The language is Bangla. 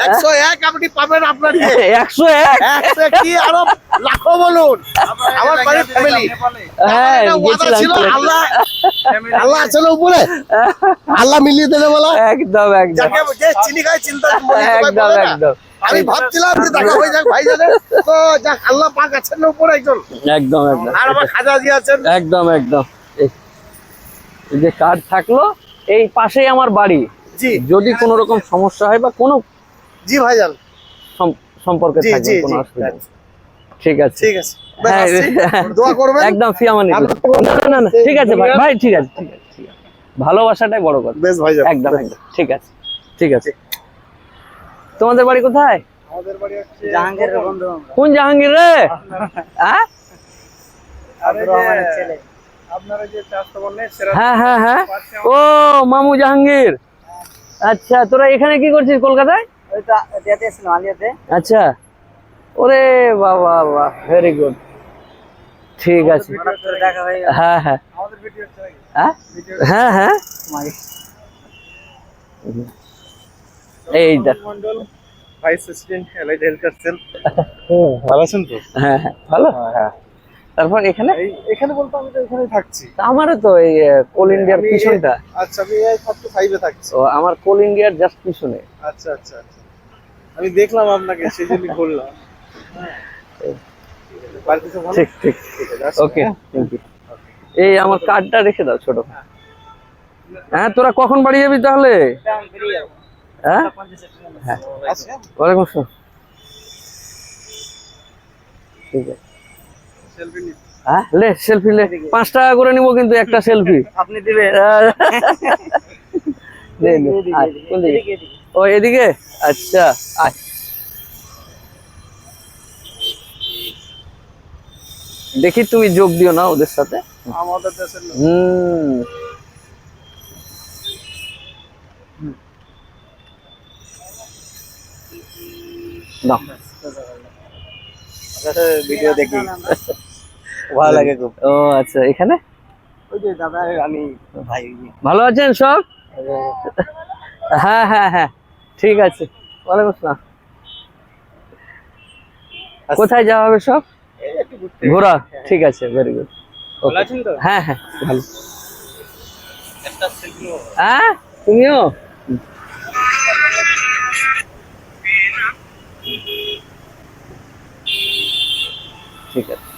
101 আপনি পাবেন আপনার 101 101 কি আরো লাখো বলুন আমার বাড়ির ফ্যামিলি হ্যাঁ ওয়াদা ছিল আল্লাহ আসলে উপরে আল্লাহ মিলিয়ে দেবে বলা একদম একদম যাকে যে চিনি খায় চিন্তা একদম একদম আমি ভাবছিলাম যে দেখা হয়ে যাক ভাই জানেন তো যাক আল্লাহ পাক আছেন না উপরে একজন একদম একদম আর আমার খাজা জি আছেন একদম একদম এই যে কার্ড থাকলো এই পাশেই আমার বাড়ি জি যদি কোনো রকম সমস্যা হয় বা কোনো জি ভাইজান সম্পর্কে জি থাকবে জি কোনো জি অসুবিধা নেই ঠিক আছে ঠিক আছে হ্যাঁ, দোয়া করবেন একদম ফিয়ামানি না না ঠিক আছে ভাই ভাই ঠিক আছে ঠিক আছে ঠিক আছে ভালোবাসাটাই বড় কথা বেশ ভাইজান একদম একদম ঠিক আছে ঠিক আছে তোমাদের বাড়ি কোথায় আমাদের বাড়ি হচ্ছে জাহাঙ্গীরের বন্ধু কোন জাহাঙ্গীর রে হ্যাঁ আব্দুর রহমানের ছেলে আপনারা যে চাষটা বললেন সেরা হ্যাঁ হ্যাঁ হ্যাঁ ও মামু জাহাঙ্গীর আচ্ছা তোরা এখানে কি করছিস কলকাতায় ওই তো যেতে ছিল আলিয়াতে আচ্ছা ওরে বাবা বাহ ভেরি গুড ঠিক আছে হঠাৎ করে দেখা হয়ে গেল হ্যাঁ হ্যাঁ আমাদের ভিডিও হচ্ছে নাকি হ্যাঁ হ্যাঁ হ্যাঁ এইটা Mondal vice president elite health করছেন ভালো আছেন তো হ্যাঁ হ্যাঁ ভালো হ্যাঁ তারপর এখানে এখানে বলতে আমি তো এখানেই থাকছি আমারও তো এই কোল ইন্ডিয়ার পিছনটা আচ্ছা আমি এই 45 এ থাকছি ও আমার কোল ইন্ডিয়ার জাস্ট পিছনে আচ্ছা আচ্ছা আচ্ছা আমি দেখলাম আপনাকে সেজন্য বললাম বাড়িতে সব ভালো ঠিক ঠিক ওকে থ্যাংক ইউ এই আমার কার্ডটা রেখে দাও ছোট হ্যাঁ তোরা কখন বাড়ি যাবি তাহলে হ্যাঁ হ্যাঁ আচ্ছা ওয়ালাইকুম আসসালাম ঠিক আছে সেলফি নি হ্যাঁ লে সেলফি লে 5 টাকা করে নিব কিন্তু একটা সেলফি আপনি দিবেন নে নে আয়, কোন দিকে? ও এদিকে আচ্ছা আয় দেখি তুমি যোগ দিও না ওদের সাথে আমাদের দেশের লোক না ভিডিও দেখি ভালো লাগে খুব ও আচ্ছা এখানে ওই যে দাদা আমি ভাই ভালো আছেন সব হ্যাঁ হ্যাঁ হ্যাঁ ঠিক আছে ওয়ালাইকুম আসসালাম কোথায় যাওয়া হবে সব ঘোরা ঠিক আছে ভেরি গুড ভালো আছেন তো হ্যাঁ হ্যাঁ ভালো একটা সেলফি নেব হ্যাঁ তুমিও ঠিক আছে